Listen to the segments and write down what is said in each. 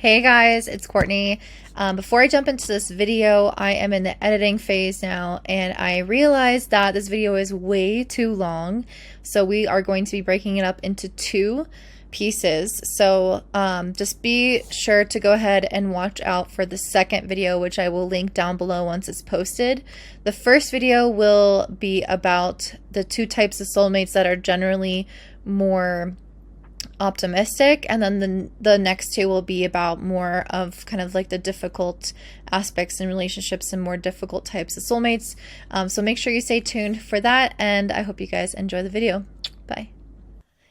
Hey guys, it's Courtney. Before I jump into this video, I am in the editing phase now, and I realized that this video is way too long, so we are going to be breaking it up into two pieces. So just be sure to go ahead and watch out for the second video, which I will link down below once it's posted. The first video will be about the two types of soulmates that are generally more optimistic, and then the next two will be about more of kind of like the difficult aspects in relationships and more difficult types of soulmates. So make sure you stay tuned for that, and I hope you guys enjoy the video. Bye.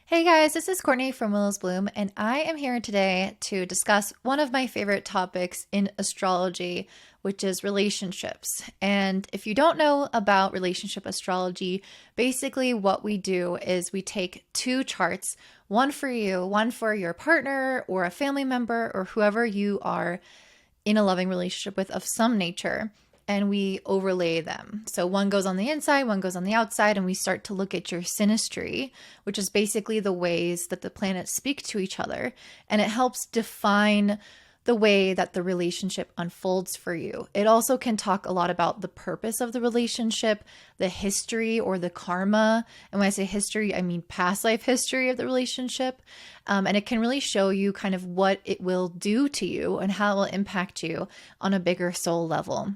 Hey guys, this is Courtney from Willow's Bloom, and I am here today to discuss one of my favorite topics in astrology, which is relationships. And if you don't know about relationship astrology, basically what we do is we take two charts, one for you, one for your partner or a family member or whoever you are in a loving relationship with of some nature, and we overlay them. So one goes on the inside, one goes on the outside, and we start to look at your synastry, which is basically the ways that the planets speak to each other. And it helps define the way that the relationship unfolds for you. It also can talk a lot about the purpose of the relationship, the history or the karma. And when I say history, I mean past life history of the relationship. And it can really show you kind of what it will do to you and how it will impact you on a bigger soul level.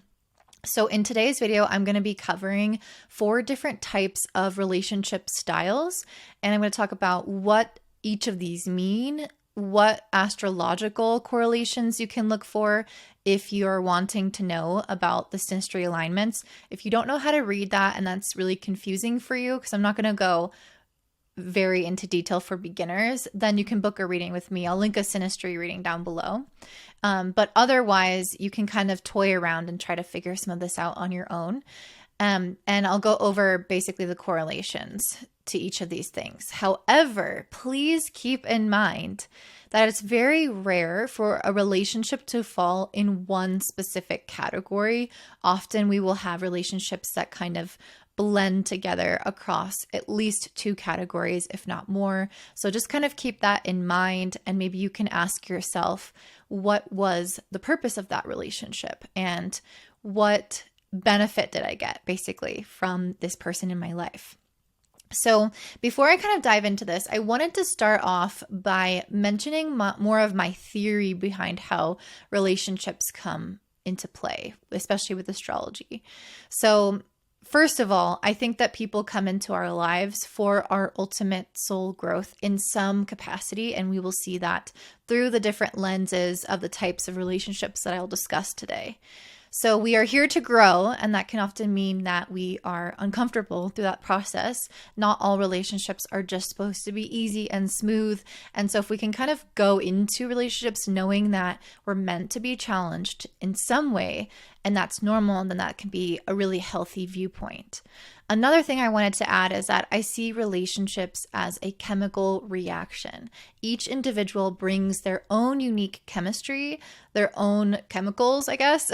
So in today's video, I'm going to be covering 4 different types of relationship styles, and I'm going to talk about what each of these mean, what astrological correlations you can look for if you're wanting to know about the synastry alignments. If you don't know how to read that and that's really confusing for you, because I'm not going to go very into detail for beginners, then you can book a reading with me. I'll link a synastry reading down below. But otherwise, you can kind of toy around and try to figure some of this out on your own. And I'll go over basically the correlations to each of these things. However, please keep in mind that it's very rare for a relationship to fall in one specific category. Often we will have relationships that kind of blend together across at least 2 categories, if not more. So just kind of keep that in mind, and maybe you can ask yourself, what was the purpose of that relationship and what benefit did I get basically from this person in my life? So before I kind of dive into this, I wanted to start off by mentioning more of my theory behind how relationships come into play, especially with astrology. So first of all, I think that people come into our lives for our ultimate soul growth in some capacity, and we will see that through the different lenses of the types of relationships that I'll discuss today. So we are here to grow, and that can often mean that we are uncomfortable through that process. Not all relationships are just supposed to be easy and smooth. And so if we can kind of go into relationships knowing that we're meant to be challenged in some way, and that's normal, then that can be a really healthy viewpoint. Another thing I wanted to add is that I see relationships as a chemical reaction. Each individual brings their own unique chemistry, their own chemicals, I guess.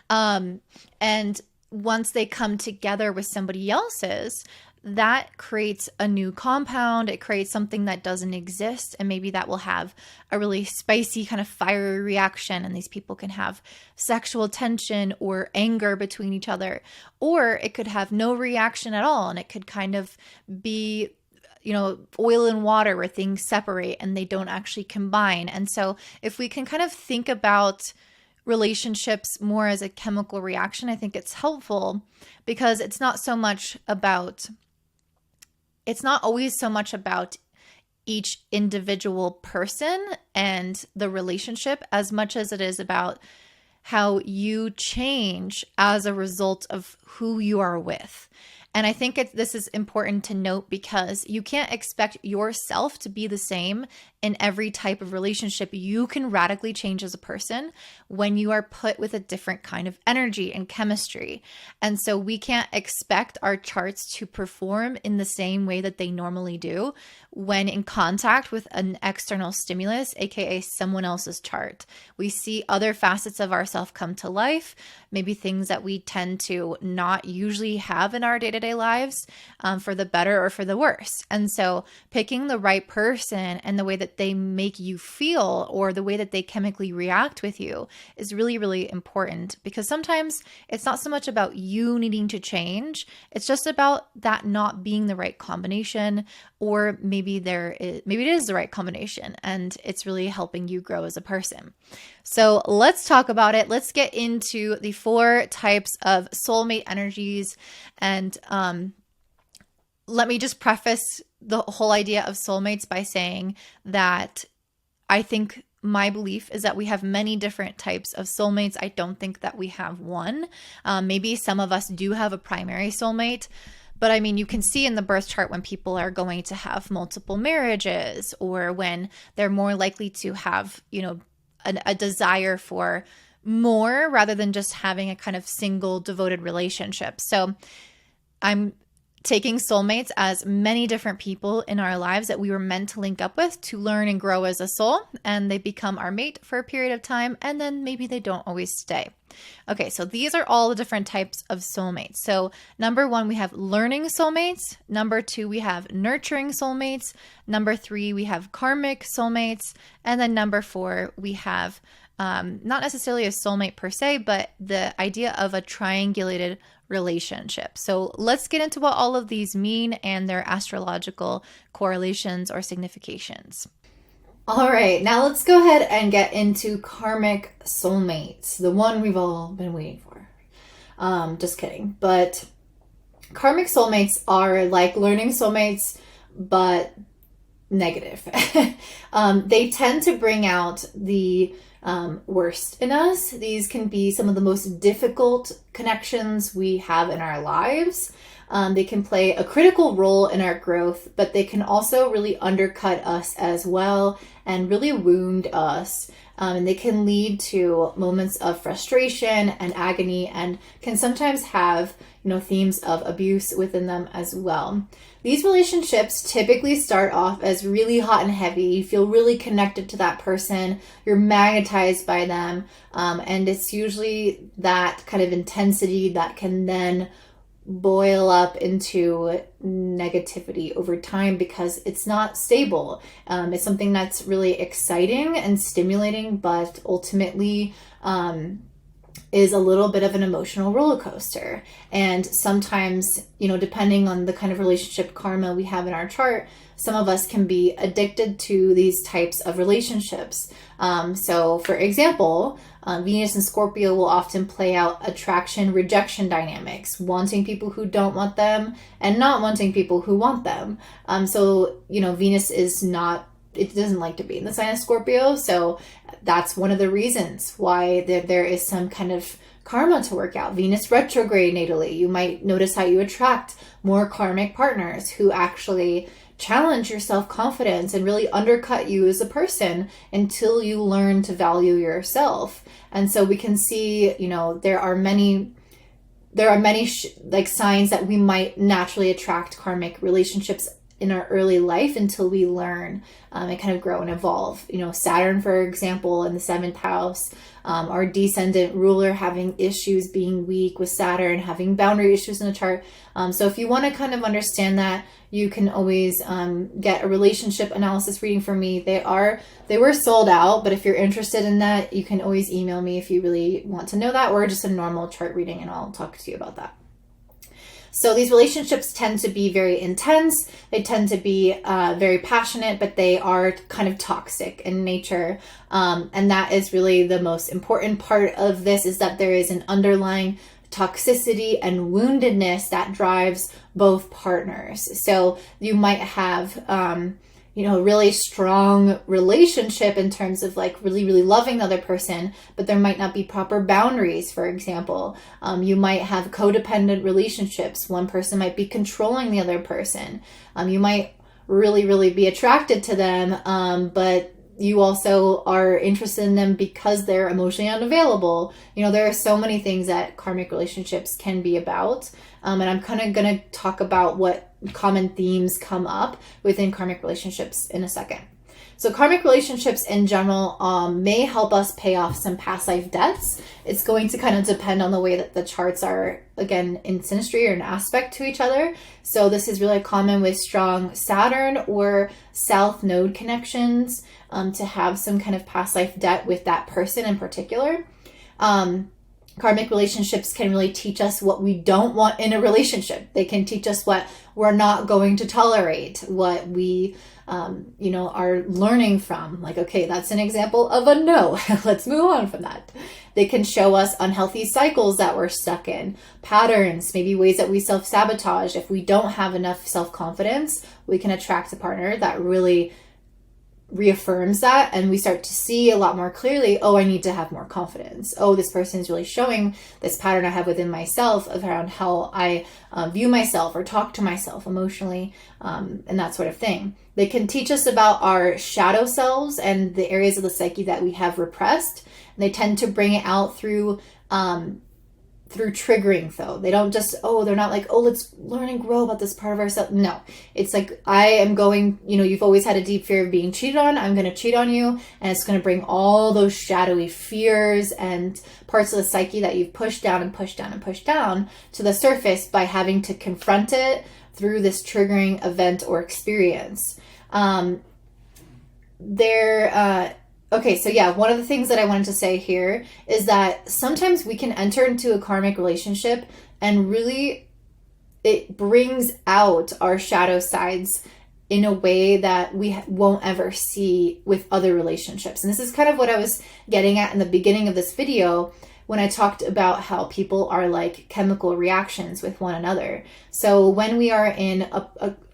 And once they come together with somebody else's, that creates a new compound. It creates something that doesn't exist, and maybe that will have a really spicy kind of fiery reaction, and these people can have sexual tension or anger between each other, or it could have no reaction at all, and it could kind of be, oil and water where things separate and they don't actually combine. And so if we can kind of think about relationships more as a chemical reaction, I think it's helpful, because it's not always so much about each individual person and the relationship as much as it is about how you change as a result of who you are with. And I think this is important to note, because you can't expect yourself to be the same in every type of relationship. You can radically change as a person when you are put with a different kind of energy and chemistry. And so we can't expect our charts to perform in the same way that they normally do when in contact with an external stimulus, aka someone else's chart. We see other facets of ourselves come to life, maybe things that we tend to not usually have in our day-to-day day-to-day lives, for the better or for the worse. And so picking the right person and the way that they make you feel, or the way that they chemically react with you, is really, really important, because sometimes it's not so much about you needing to change. It's just about that not being the right combination, or maybe it is the right combination and it's really helping you grow as a person. So let's talk about it. Let's get into the 4 types of soulmate energies. And let me just preface the whole idea of soulmates by saying that I think my belief is that we have many different types of soulmates. I don't think that we have one. Maybe some of us do have a primary soulmate. But I mean, you can see in the birth chart when people are going to have multiple marriages, or when they're more likely to have, a desire for more rather than just having a kind of single devoted relationship. So I'm taking soulmates as many different people in our lives that we were meant to link up with to learn and grow as a soul, and they become our mate for a period of time, and then maybe they don't always stay. Okay, so these are all the different types of soulmates. So number 1, we have learning soulmates. Number 2, we have nurturing soulmates. Number 3, we have karmic soulmates. And then number 4, we have not necessarily a soulmate per se, but the idea of a triangulated relationship. So let's get into what all of these mean and their astrological correlations or significations. All right, now let's go ahead and get into karmic soulmates, the one we've all been waiting for. Just kidding. But karmic soulmates are like learning soulmates, but negative. They tend to bring out the worst in us. These can be some of the most difficult connections we have in our lives. They can play a critical role in our growth, but they can also really undercut us as well and really wound us. And they can lead to moments of frustration and agony, and can sometimes have, themes of abuse within them as well. These relationships typically start off as really hot and heavy. You feel really connected to that person. You're magnetized by them. And it's usually that kind of intensity that can then boil up into negativity over time, because it's not stable. It's something that's really exciting and stimulating, but ultimately is a little bit of an emotional roller coaster. And sometimes, depending on the kind of relationship karma we have in our chart, some of us can be addicted to these types of relationships. So for example, Venus and Scorpio will often play out attraction-rejection dynamics, wanting people who don't want them and not wanting people who want them. So Venus it doesn't like to be in the sign of Scorpio. So that's one of the reasons why there is some kind of karma to work out. Venus retrograde natally, you might notice how you attract more karmic partners who actually challenge your self-confidence and really undercut you as a person until you learn to value yourself. And so we can see, there are many signs that we might naturally attract karmic relationships in our early life until we learn and kind of grow and evolve. Saturn, for example, in the 7th house, our descendant ruler having issues, being weak with Saturn, having boundary issues in the chart. So if you want to kind of understand that, you can always get a relationship analysis reading from me. They were sold out, but if you're interested in that, you can always email me if you really want to know that, or just a normal chart reading, and I'll talk to you about that. So these relationships tend to be very intense. They tend to be very passionate, but they are kind of toxic in nature. And that is really the most important part of this, is that there is an underlying toxicity and woundedness that drives both partners. So you might have, really strong relationship in terms of like really, really loving the other person, but there might not be proper boundaries, for example. You might have codependent relationships. One person might be controlling the other person. You might really, really be attracted to them, but you also are interested in them because they're emotionally unavailable. There are so many things that karmic relationships can be about. And I'm kind of going to talk about what common themes come up within karmic relationships in a second. So karmic relationships in general may help us pay off some past life debts. It's going to kind of depend on the way that the charts are, again, in synastry or an aspect to each other. So this is really common with strong Saturn or South Node connections, to have some kind of past life debt with that person in particular. Karmic relationships can really teach us what we don't want in a relationship. They can teach us what we're not going to tolerate, what we, are learning from. Like, okay, that's an example of a no. Let's move on from that. They can show us unhealthy cycles that we're stuck in, patterns, maybe ways that we self-sabotage. If we don't have enough self-confidence, we can attract a partner that really reaffirms that, and we start to see a lot more clearly, oh, I need to have more confidence. Oh, this person is really showing this pattern I have within myself around how I view myself or talk to myself emotionally, and that sort of thing. They can teach us about our shadow selves and the areas of the psyche that we have repressed. And they tend to bring it out through triggering, though. They don't just, they're not like, let's learn and grow about this part of ourselves. No, it's like, I am going, you've always had a deep fear of being cheated on. I'm going to cheat on you. And it's going to bring all those shadowy fears and parts of the psyche that you've pushed down and pushed down and pushed down to the surface by having to confront it through this triggering event or experience. Okay, so yeah, one of the things that I wanted to say here is that sometimes we can enter into a karmic relationship and really it brings out our shadow sides in a way that we won't ever see with other relationships. And this is kind of what I was getting at in the beginning of this video when I talked about how people are like chemical reactions with one another. So when we are in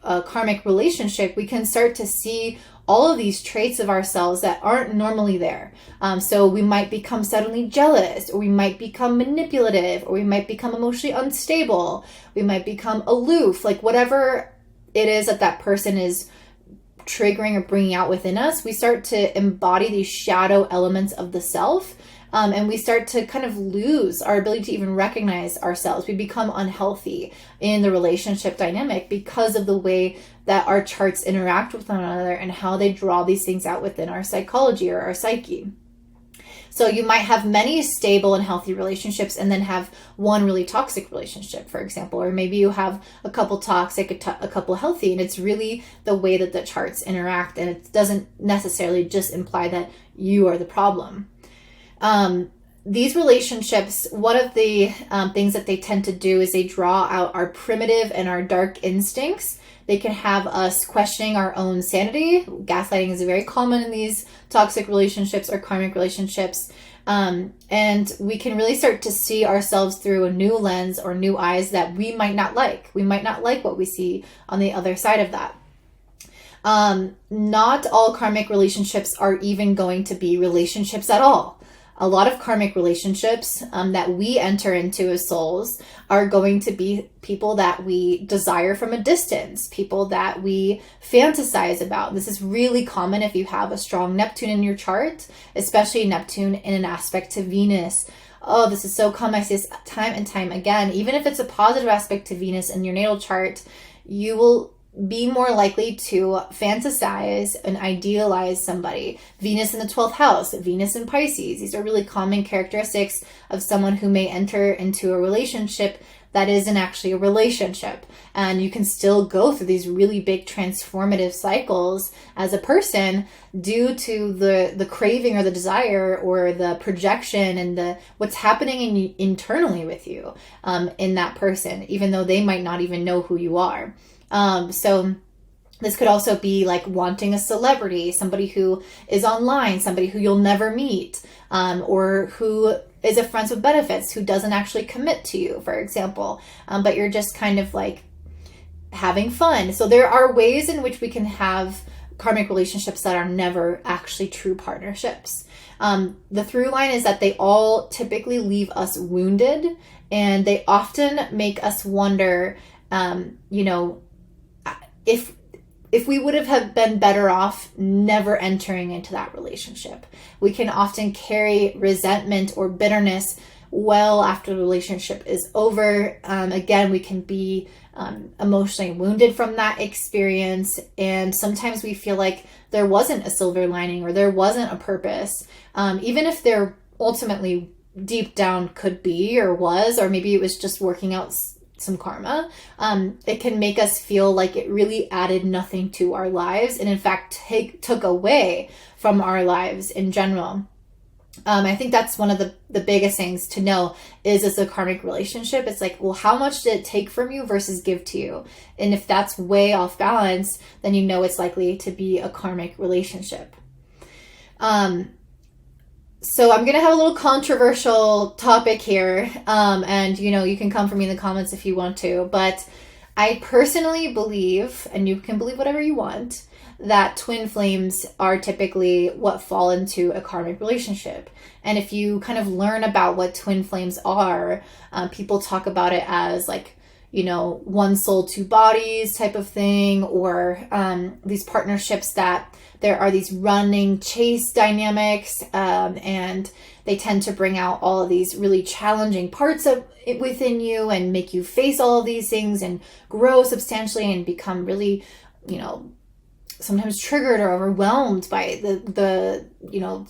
a karmic relationship, we can start to see all of these traits of ourselves that aren't normally there. So we might become suddenly jealous, or we might become manipulative, or we might become emotionally unstable. We might become aloof, like whatever it is that person is triggering or bringing out within us. We start to embody these shadow elements of the self. And we start to kind of lose our ability to even recognize ourselves. We become unhealthy in the relationship dynamic because of the way that our charts interact with one another and how they draw these things out within our psychology or our psyche. So you might have many stable and healthy relationships and then have one really toxic relationship, for example, or maybe you have a couple toxic, a couple healthy, and it's really the way that the charts interact, and it doesn't necessarily just imply that you are the problem. These relationships, one of the things that they tend to do is they draw out our primitive and our dark instincts. They can have us questioning our own sanity. Gaslighting is very common in these toxic relationships or karmic relationships. And we can really start to see ourselves through a new lens or new eyes that we might not like. We might not like what we see on the other side of that. Not all karmic relationships are even going to be relationships at all. A lot of karmic relationships that we enter into as souls are going to be people that we desire from a distance, people that we fantasize about. This is really common if you have a strong Neptune in your chart, especially Neptune in an aspect to Venus. Oh, this is so common. I see this time and time again. Even if it's a positive aspect to Venus in your natal chart, you will be more likely to fantasize and idealize somebody. Venus in the 12th house, Venus in Pisces. These are really common characteristics of someone who may enter into a relationship that isn't actually a relationship. And you can still go through these really big transformative cycles as a person due to the craving or the desire or the projection and the what's happening internally with you in that person, even though they might not even know who you are. So this could also be like wanting a celebrity, somebody who is online, somebody who you'll never meet, or who is a friends with benefits, who doesn't actually commit to you, for example, but you're just kind of like having fun. So there are ways in which we can have karmic relationships that are never actually true partnerships. The through line is that they all typically leave us wounded, and they often make us wonder, if we would have been better off never entering into that relationship. We can often carry resentment or bitterness well after the relationship is over. Again, we can be emotionally wounded from that experience, and sometimes we feel like there wasn't a silver lining or there wasn't a purpose, even if there ultimately deep down could be or was, or maybe it was just working out some karma. It can make us feel like it really added nothing to our lives, and in fact took away from our lives in general. I think that's one of the biggest things to know is it's a karmic relationship. It's like, well, how much did it take from you versus give to you? And if that's way off balance, then you know it's likely to be a karmic relationship. So I'm going to have a little controversial topic here. And, you can come for me in the comments if you want to. But I personally believe, and you can believe whatever you want, that twin flames are typically what fall into a karmic relationship. And if you kind of learn about what twin flames are, people talk about it as like, one soul, two bodies type of thing, or these partnerships that there are these running chase dynamics, and they tend to bring out all of these really challenging parts of it within you and make you face all of these things and grow substantially and become really, sometimes triggered or overwhelmed by the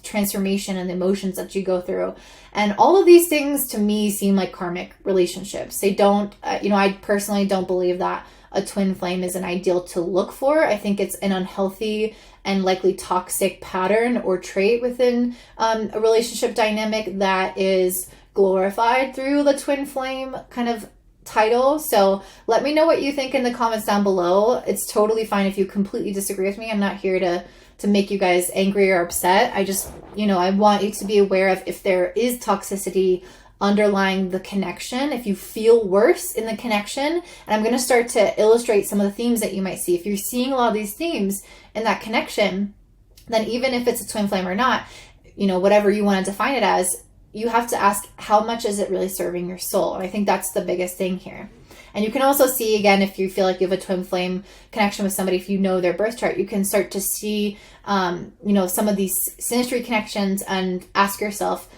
transformation and the emotions that you go through. And all of these things to me seem like karmic relationships. They don't, I personally don't believe that a twin flame is an ideal to look for. I think it's an unhealthy and likely toxic pattern or trait within a relationship dynamic that is glorified through the twin flame kind of title. So let me know what you think in the comments down below. It's totally fine if you completely disagree with me. I'm not here to make you guys angry or upset. I just, I want you to be aware of if there is toxicity underlying the connection, if you feel worse in the connection. And I'm going to start to illustrate some of the themes that you might see. If you're seeing a lot of these themes in that connection, then even if it's a twin flame or not, whatever you want to define it as, you have to ask, how much is it really serving your soul? And I think that's the biggest thing here. And you can also see, again, if you feel like you have a twin flame connection with somebody, if you know their birth chart, you can start to see, some of these synastry connections and ask yourself,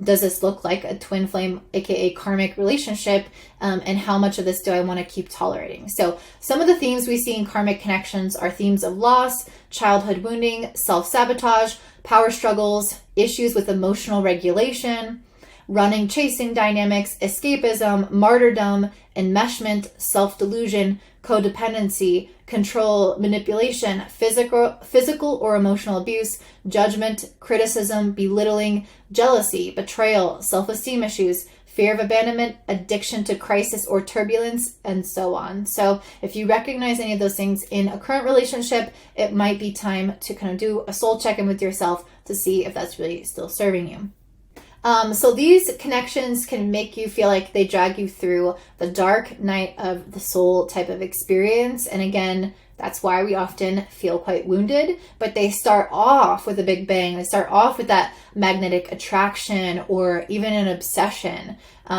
does this look like a twin flame, aka karmic relationship? And how much of this do I want to keep tolerating? So some of the themes we see in karmic connections are themes of loss, childhood wounding, self-sabotage, power struggles, issues with emotional regulation, running, chasing dynamics, escapism, martyrdom, enmeshment, self-delusion, codependency, control, manipulation, physical or emotional abuse, judgment, criticism, belittling, jealousy, betrayal, self-esteem issues, fear of abandonment, addiction to crisis or turbulence, and so on. So if you recognize any of those things in a current relationship, it might be time to kind of do a soul check-in with yourself to see if that's really still serving you. So these connections can make you feel like they drag you through the dark night of the soul type of experience. And again, that's why we often feel quite wounded, but they start off with a big bang. They start off with that magnetic attraction or even an obsession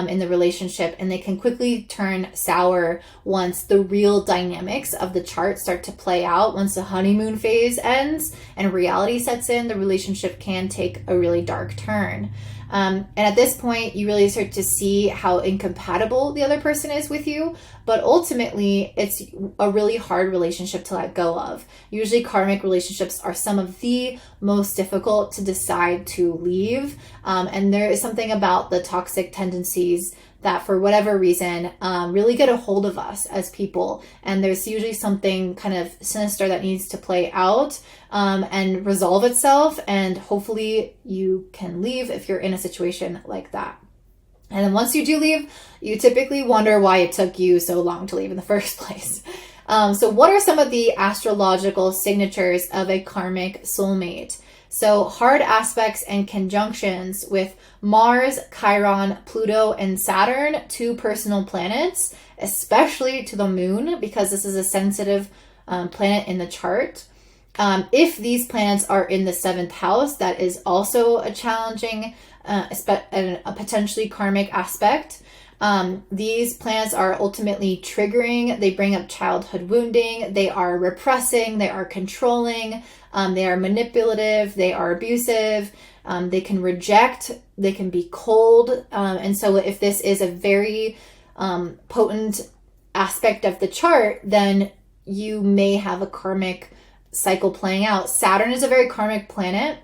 in the relationship, and they can quickly turn sour once the real dynamics of the chart start to play out. Once the honeymoon phase ends and reality sets in, the relationship can take a really dark turn. And at this point, you really start to see how incompatible the other person is with you. But ultimately, it's a really hard relationship to let go of. Usually, karmic relationships are some of the most difficult to decide to leave. And there is something about the toxic tendencies that, for whatever reason, really get a hold of us as people. And there's usually something kind of sinister that needs to play out and resolve itself. And hopefully you can leave if you're in a situation like that. And then once you do leave, you typically wonder why it took you so long to leave in the first place. So what are some of the astrological signatures of a karmic soulmate? So hard aspects and conjunctions with Mars, Chiron, Pluto, and Saturn, 2 personal planets, especially to the moon, because this is a sensitive planet in the chart. If these planets are in the 7th house, that is also a challenging, a potentially karmic aspect. These planets are ultimately triggering. They bring up childhood wounding. They are repressing. They are controlling. They are manipulative. They are abusive. They can reject, they can be cold. And so if this is a very potent aspect of the chart, then you may have a karmic cycle playing out. Saturn is a very karmic planet,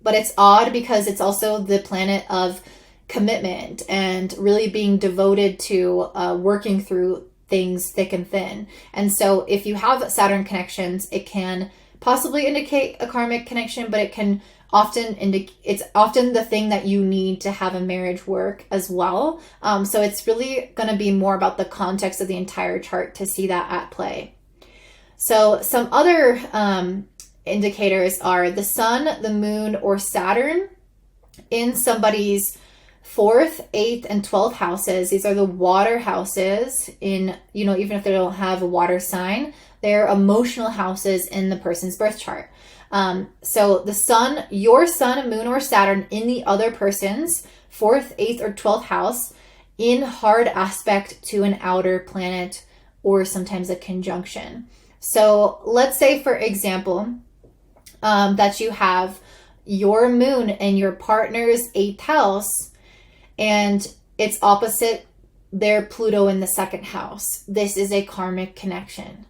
but it's odd because it's also the planet of commitment and really being devoted to working through things thick and thin. And so if you have Saturn connections, it can possibly indicate a karmic connection, but it can often it's often the thing that you need to have a marriage work as well. So it's really going to be more about the context of the entire chart to see that at play. So some other indicators are the sun, the moon, or Saturn in somebody's 4th, 8th, and 12th houses. These are the water houses in, even if they don't have a water sign, they're emotional houses in the person's birth chart. So the sun, your sun, moon, or Saturn in the other person's 4th, 8th, or 12th house in hard aspect to an outer planet or sometimes a conjunction. So let's say, for example, that you have your moon in your partner's 8th house and it's opposite their Pluto in the 2nd house. This is a karmic connection.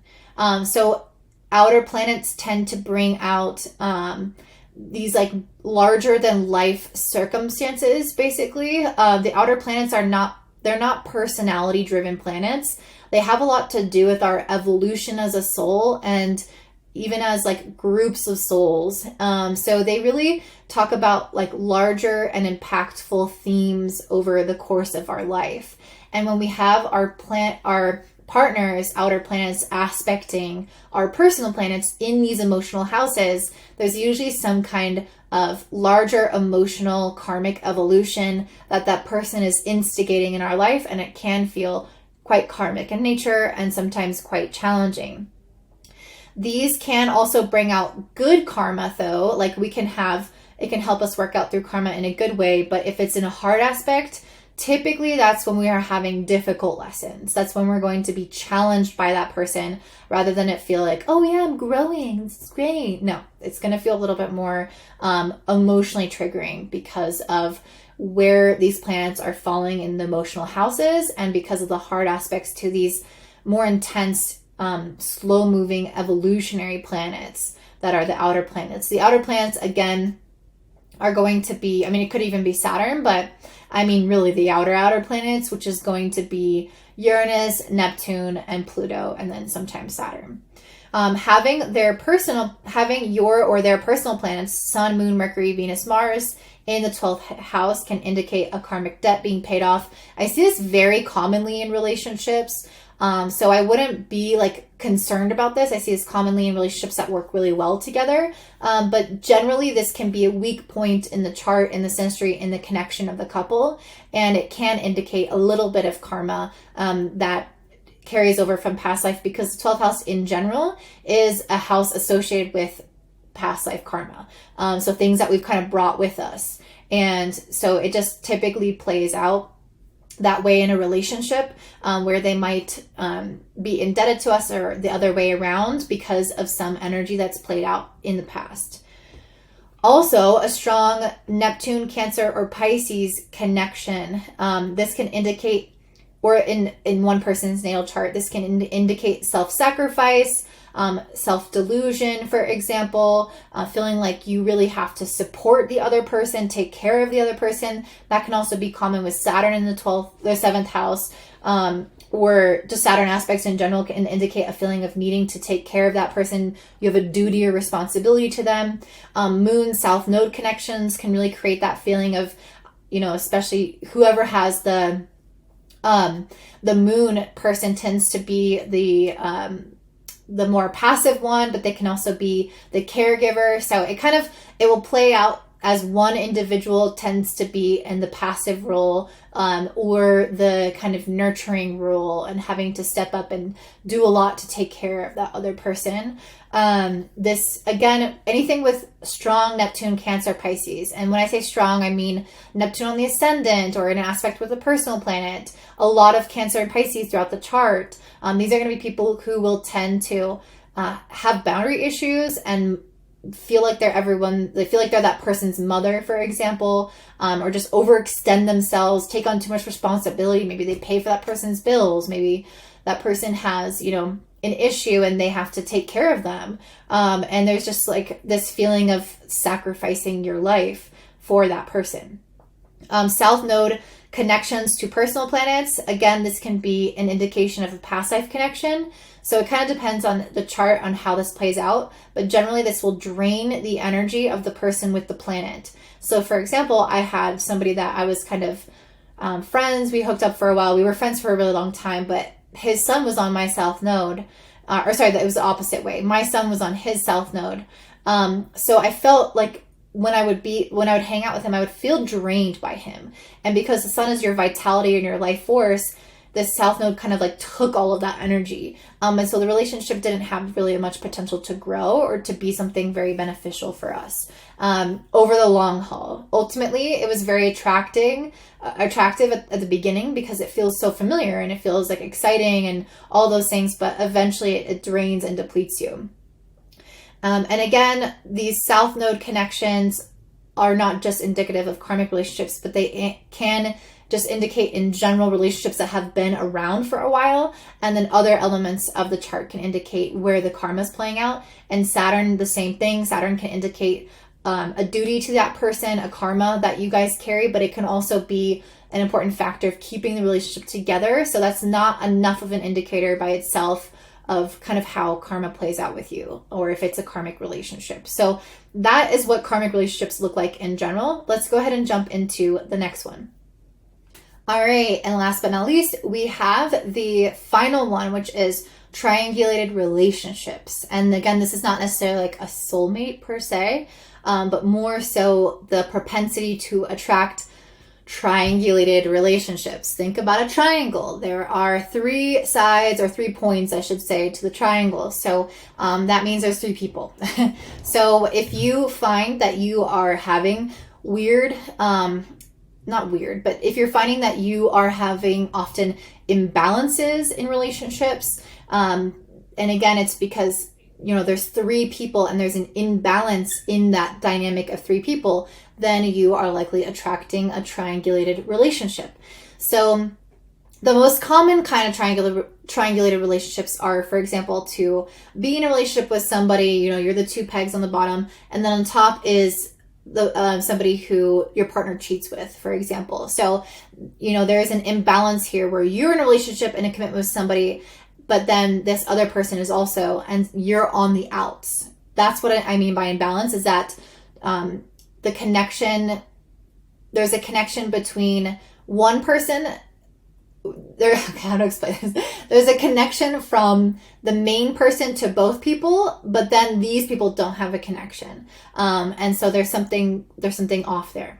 So outer planets tend to bring out these like larger than life circumstances, basically. The outer planets they're not personality driven planets. They have a lot to do with our evolution as a soul and even as like groups of souls. So they really talk about like larger and impactful themes over the course of our life. And when we have our partners, outer planets, aspecting our personal planets in these emotional houses, there's usually some kind of larger emotional karmic evolution that person is instigating in our life, and it can feel quite karmic in nature and sometimes quite challenging. These can also bring out good karma though, like it can help us work out through karma in a good way, but if it's in a hard aspect, typically that's when we are having difficult lessons. That's when we're going to be challenged by that person rather than it feel like, oh yeah, I'm growing, it's great. No, it's going to feel a little bit more emotionally triggering because of where these planets are falling in the emotional houses and because of the hard aspects to these more intense, slow-moving evolutionary planets that are the outer planets. The outer planets, again, are going to be, it could even be Saturn, but really the outer planets, which is going to be Uranus, Neptune, and Pluto, and then sometimes Saturn. Having your or their personal planets, Sun, Moon, Mercury, Venus, Mars, in the 12th house can indicate a karmic debt being paid off. I see this very commonly in relationships. So I wouldn't be concerned about this. I see this commonly in relationships that work really well together. But generally this can be a weak point in the chart, in the synastry, in the connection of the couple. And it can indicate a little bit of karma, that carries over from past life, because the 12th house in general is a house associated with past life karma. So things that we've kind of brought with us. And so it just typically plays out that way in a relationship, where they might be indebted to us or the other way around because of some energy that's played out in the past. Also, a strong Neptune, Cancer, or Pisces connection. This can indicate, or in one person's natal chart, this can indicate self-sacrifice, self-delusion, for example, feeling like you really have to support the other person, take care of the other person. That can also be common with Saturn in the 7th house, or just Saturn aspects in general can indicate a feeling of needing to take care of that person. You have a duty or responsibility to them. Moon, South Node connections can really create that feeling of, especially whoever has the moon person tends to be the more passive one, but they can also be the caregiver. So it will play out as one individual tends to be in the passive role, or the kind of nurturing role and having to step up and do a lot to take care of that other person. This, again, anything with strong Neptune, Cancer, Pisces. And when I say strong, I mean Neptune on the ascendant or in an aspect with a personal planet. A lot of Cancer and Pisces throughout the chart. These are going to be people who will tend to have boundary issues and feel like they're everyone, they feel like they're that person's mother, for example, or just overextend themselves, take on too much responsibility. Maybe they pay for that person's bills. Maybe that person has, you know, an issue and they have to take care of them. And there's just like this feeling of sacrificing your life for that person. South node connections to personal planets. Again, this can be an indication of a past life connection. So it kind of depends on the chart on how this plays out, but generally this will drain the energy of the person with the planet. So for example, I had somebody that I was kind of friends. We hooked up for a while. We were friends for a really long time, but his sun was on my south node. It was the opposite way. My sun was on his south node. So I felt like when I would hang out with him, I would feel drained by him. And because the sun is your vitality and your life force, this south node kind of like took all of that energy. And so the relationship didn't have really much potential to grow or to be something very beneficial for us over the long haul. Ultimately, it was very attractive at the beginning because it feels so familiar and it feels like exciting and all those things, but eventually it drains and depletes you. And again, these south node connections are not just indicative of karmic relationships, but they can just indicate in general relationships that have been around for a while. And then other elements of the chart can indicate where the karma is playing out. And Saturn, the same thing. Saturn can indicate a duty to that person, a karma that you guys carry, but it can also be an important factor of keeping the relationship together. So that's not enough of an indicator by itself of kind of how karma plays out with you, or if it's a karmic relationship. So that is what karmic relationships look like in general. Let's go ahead and jump into the next one. All right, and last but not least, we have the final one, which is triangulated relationships. And again, this is not necessarily like a soulmate per se, but more so the propensity to attract triangulated relationships. Think about a triangle. There are 3 sides, or 3 points, I should say, to the triangle. So that means there's 3 people. So if you find that you are having if you're finding that you are having often imbalances in relationships, and again, it's because, you know, there's 3 people and there's an imbalance in that dynamic of 3 people, then you are likely attracting a triangulated relationship. So the most common kind of triangulated relationships are, for example, to be in a relationship with somebody, you know, you're the 2 pegs on the bottom, and then on top is somebody who your partner cheats with, for example. So, you know, there's an imbalance here where you're in a relationship and a commitment with somebody, but then this other person is also, and you're on the outs. That's what I mean by imbalance, is that there's a connection between one person. How to explain this? There's a connection from the main person to both people, but then these people don't have a connection. And so there's something off there.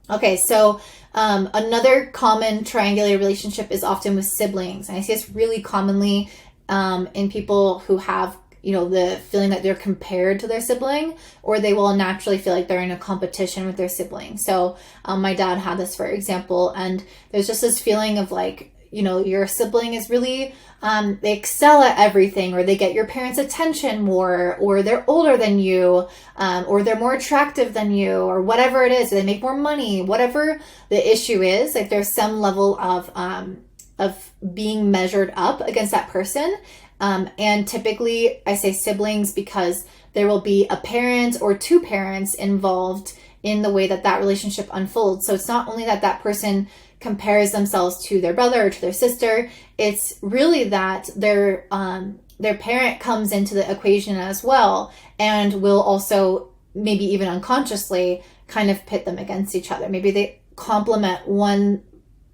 Okay, so another common triangulated relationship is often with siblings. And I see this really commonly in people who have, you know, the feeling that they're compared to their sibling, or they will naturally feel like they're in a competition with their sibling. So my dad had this, for example, and there's just this feeling of like, you know, your sibling is really, they excel at everything, or they get your parents' attention more, or they're older than you, or they're more attractive than you, or whatever it is, or they make more money, whatever the issue is. Like there's some level of being measured up against that person. And typically I say siblings because there will be a parent or 2 parents involved in the way that that relationship unfolds. So it's not only that that person compares themselves to their brother or to their sister, it's really that their parent comes into the equation as well, and will also maybe even unconsciously kind of pit them against each other. Maybe they complement one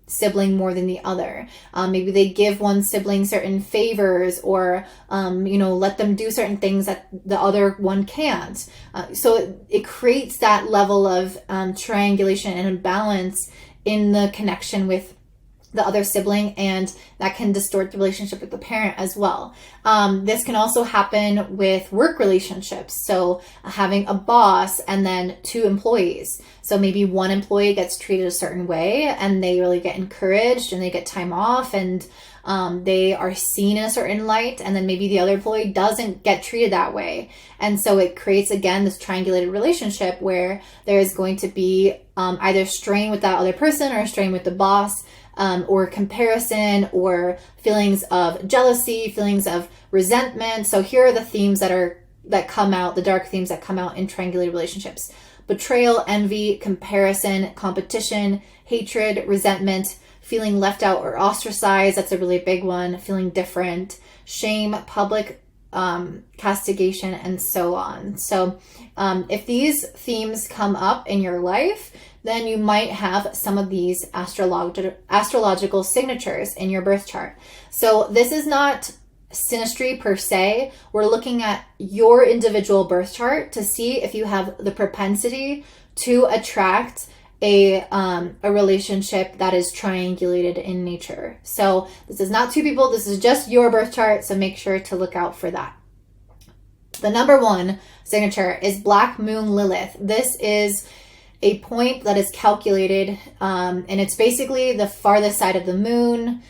sibling more than the other. Maybe they give one sibling certain favors, or you know, let them do certain things that the other one can't. So it creates that level of triangulation and imbalance in the connection with the other sibling, and that can distort the relationship with the parent as well. This can also happen with work relationships. So having a boss and then 2 employees. So maybe one employee gets treated a certain way and they really get encouraged and they get time off, and they are seen in a certain light, and then maybe the other employee doesn't get treated that way. And so it creates, again, this triangulated relationship where there is going to be either strain with that other person or strain with the boss, or comparison, or feelings of jealousy, feelings of resentment. So here are the themes that come out, the dark themes that come out in triangulated relationships: betrayal, envy, comparison, competition, hatred, resentment, feeling left out or ostracized. That's a really big one. Feeling different, shame, public castigation, and so on. So if these themes come up in your life, then you might have some of these astrological signatures in your birth chart. So this is not synastry per se. We're looking at your individual birth chart to see if you have the propensity to attract a relationship that is triangulated in nature. So this is not two people, this is just your birth chart, so make sure to look out for that. The number one signature is Black Moon Lilith. This is a point that is calculated, and it's basically the farthest side of the moon.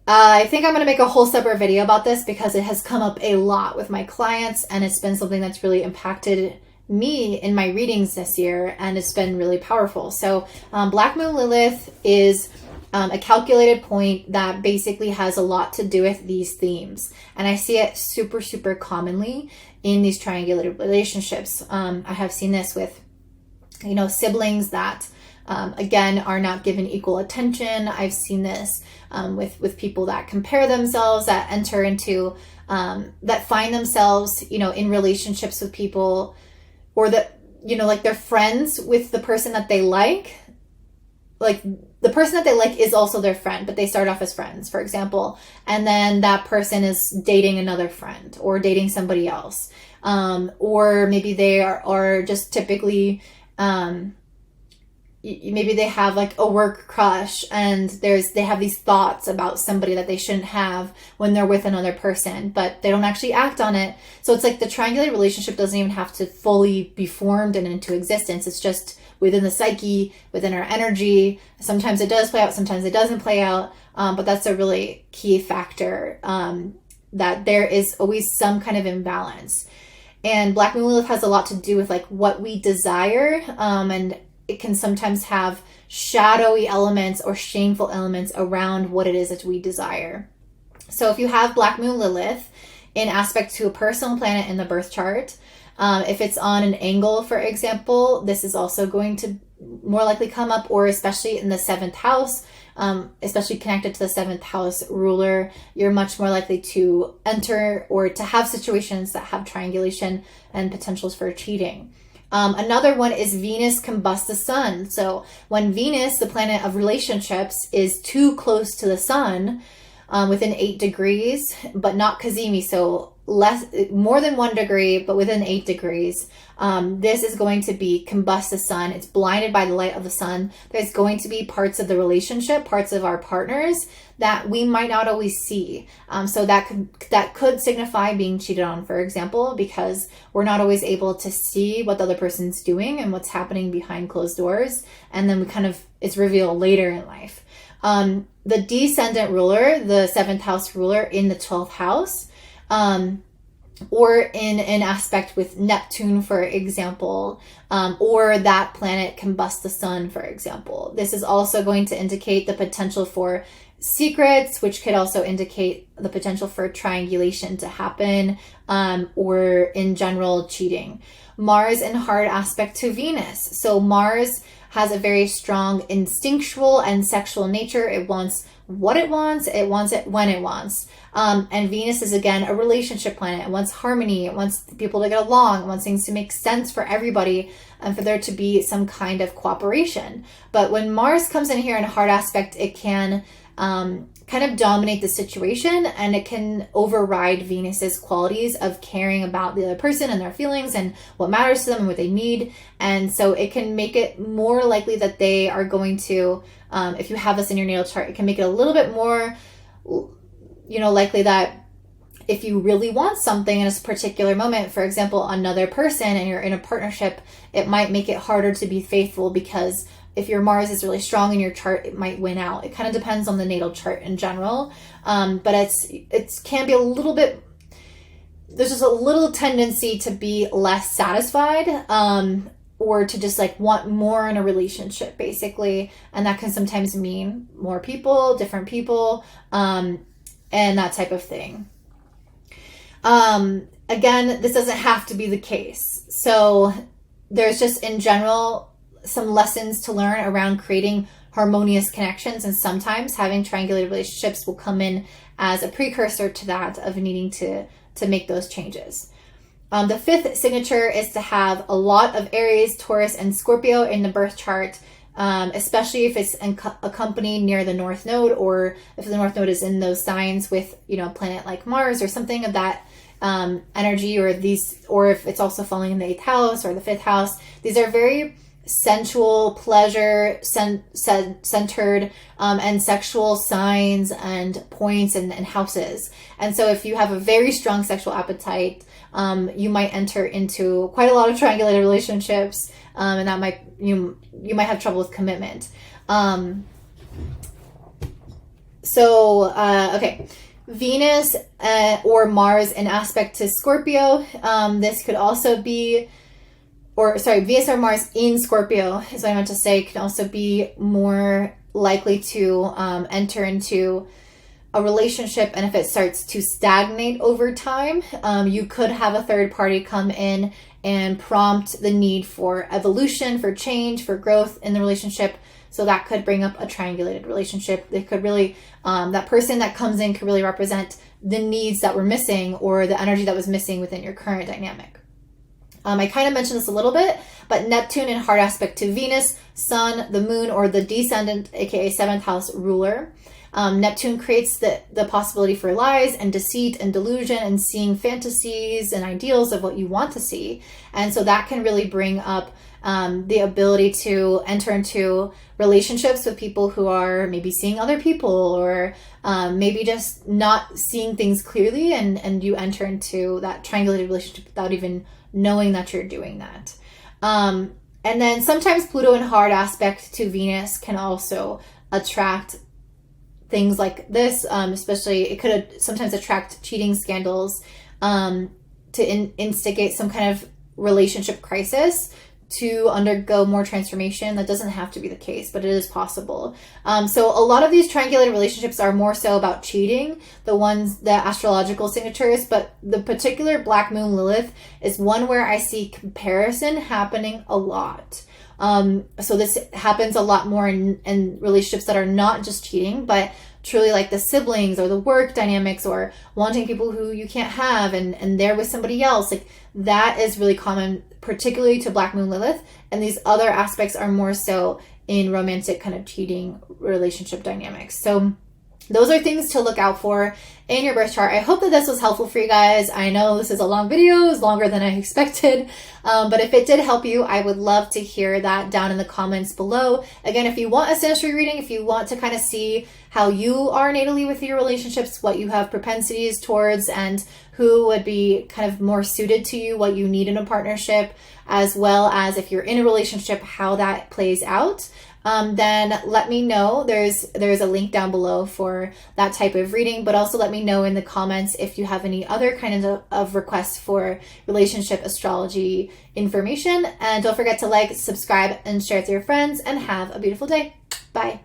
I think I'm going to make a whole separate video about this because it has come up a lot with my clients, and it's been something that's really impacted me in my readings this year, and it's been really powerful. So Black Moon Lilith is a calculated point that basically has a lot to do with these themes, and I see it super, super commonly in these triangulated relationships. I have seen this with, siblings that again are not given equal attention. I've seen this with people that compare themselves, that enter into that find themselves in relationships with people, or that like they're friends with the person that they like the person that they like is also their friend, but they start off as friends, for example, and then that person is dating another friend or dating somebody else, or maybe they are just typically maybe they have like a work crush, and they have these thoughts about somebody that they shouldn't have when they're with another person, but they don't actually act on it. So it's like the triangulated relationship doesn't even have to fully be formed and into existence. It's just within the psyche, within our energy. Sometimes it does play out, sometimes it doesn't play out, but that's a really key factor, that there is always some kind of imbalance. And Black Moon Lilith has a lot to do with like what we desire, and it can sometimes have shadowy elements or shameful elements around what it is that we desire. So if you have Black Moon Lilith in aspect to a personal planet in the birth chart, if it's on an angle, for example, this is also going to more likely come up, or especially in the 7th house, especially connected to the 7th house ruler, you're much more likely to enter or to have situations that have triangulation and potentials for cheating. Another one is Venus combusts the sun. So when Venus, the planet of relationships, is too close to the sun, within 8 degrees, but not Cazimi, so more than 1 degree, but within 8 degrees, this is going to be combust the sun. It's blinded by the light of the sun. There's going to be parts of the relationship, parts of our partners that we might not always see. So that could signify being cheated on, for example, because we're not always able to see what the other person's doing and what's happening behind closed doors. And then it's revealed later in life. The descendant ruler, the 7th house ruler in the 12th house, or in an aspect with Neptune, for example, or that planet combusts the sun, for example. This is also going to indicate the potential for secrets, which could also indicate the potential for triangulation to happen, or in general cheating. Mars in hard aspect to Venus. So Mars has a very strong instinctual and sexual nature. It wants what it wants it when it wants. And Venus is, again, a relationship planet. It wants harmony. It wants people to get along. It wants things to make sense for everybody and for there to be some kind of cooperation. But when Mars comes in here in a hard aspect, it can kind of dominate the situation, and it can override Venus's qualities of caring about the other person and their feelings and what matters to them and what they need. And so it can make it more likely that they are going to, if you have this in your natal chart, it can make it a little bit more, likely that if you really want something in a particular moment, for example, another person, and you're in a partnership, it might make it harder to be faithful, because if your Mars is really strong in your chart, it might win out. It kind of depends on the natal chart in general. But it can be a little bit, there's just a little tendency to be less satisfied, or to just like want more in a relationship, basically. And that can sometimes mean more people, different people, and that type of thing. Again, this doesn't have to be the case. So there's just in general some lessons to learn around creating harmonious connections, and sometimes having triangulated relationships will come in as a precursor to that, of needing to make those changes. The fifth signature is to have a lot of Aries, Taurus, and Scorpio in the birth chart, especially if it's accompanied near the North Node, or if the North Node is in those signs with, a planet like Mars or something of that energy, or if it's also falling in the 8th house or the 5th house. These are very sensual, pleasure centered, and sexual signs and points and houses. And so if you have a very strong sexual appetite, you might enter into quite a lot of triangulated relationships, and that you might have trouble with commitment. Okay. Venus or Mars in aspect to Scorpio. This could also be, Venus or Mars in Scorpio is what I meant to say, can also be more likely to enter into a relationship. And if it starts to stagnate over time, you could have a third party come in and prompt the need for evolution, for change, for growth in the relationship. So that could bring up a triangulated relationship. They could really, that person that comes in could really represent the needs that were missing, or the energy that was missing within your current dynamic. I kind of mentioned this a little bit, but Neptune in hard aspect to Venus, Sun, the Moon, or the descendant, aka 7th house ruler. Neptune creates the possibility for lies and deceit and delusion, and seeing fantasies and ideals of what you want to see. And so that can really bring up the ability to enter into relationships with people who are maybe seeing other people, or maybe just not seeing things clearly, and you enter into that triangulated relationship without even knowing that you're doing that. And then sometimes Pluto in hard aspect to Venus can also attract things like this, especially it could sometimes attract cheating scandals, to instigate some kind of relationship crisis, to undergo more transformation. That doesn't have to be the case, but it is possible. So a lot of these triangulated relationships are more so about cheating, the astrological signatures, but the particular Black Moon Lilith is one where I see comparison happening a lot. So this happens a lot more in relationships that are not just cheating, but truly like the siblings or the work dynamics, or wanting people who you can't have, and they're with somebody else. Like that is really common, particularly to Black Moon Lilith. And these other aspects are more so in romantic kind of cheating relationship dynamics. So those are things to look out for in your birth chart. I hope that this was helpful for you guys. I know this is a long video, it's longer than I expected, but if it did help you, I would love to hear that down in the comments below. Again, if you want a synastry reading, if you want to kind of see how you are natally with your relationships, what you have propensities towards, and who would be kind of more suited to you, what you need in a partnership, as well as if you're in a relationship, how that plays out, then let me know. There's a link down below for that type of reading, but also let me know in the comments if you have any other kind of requests for relationship astrology information. And don't forget to like, subscribe, and share with your friends, and have a beautiful day. Bye.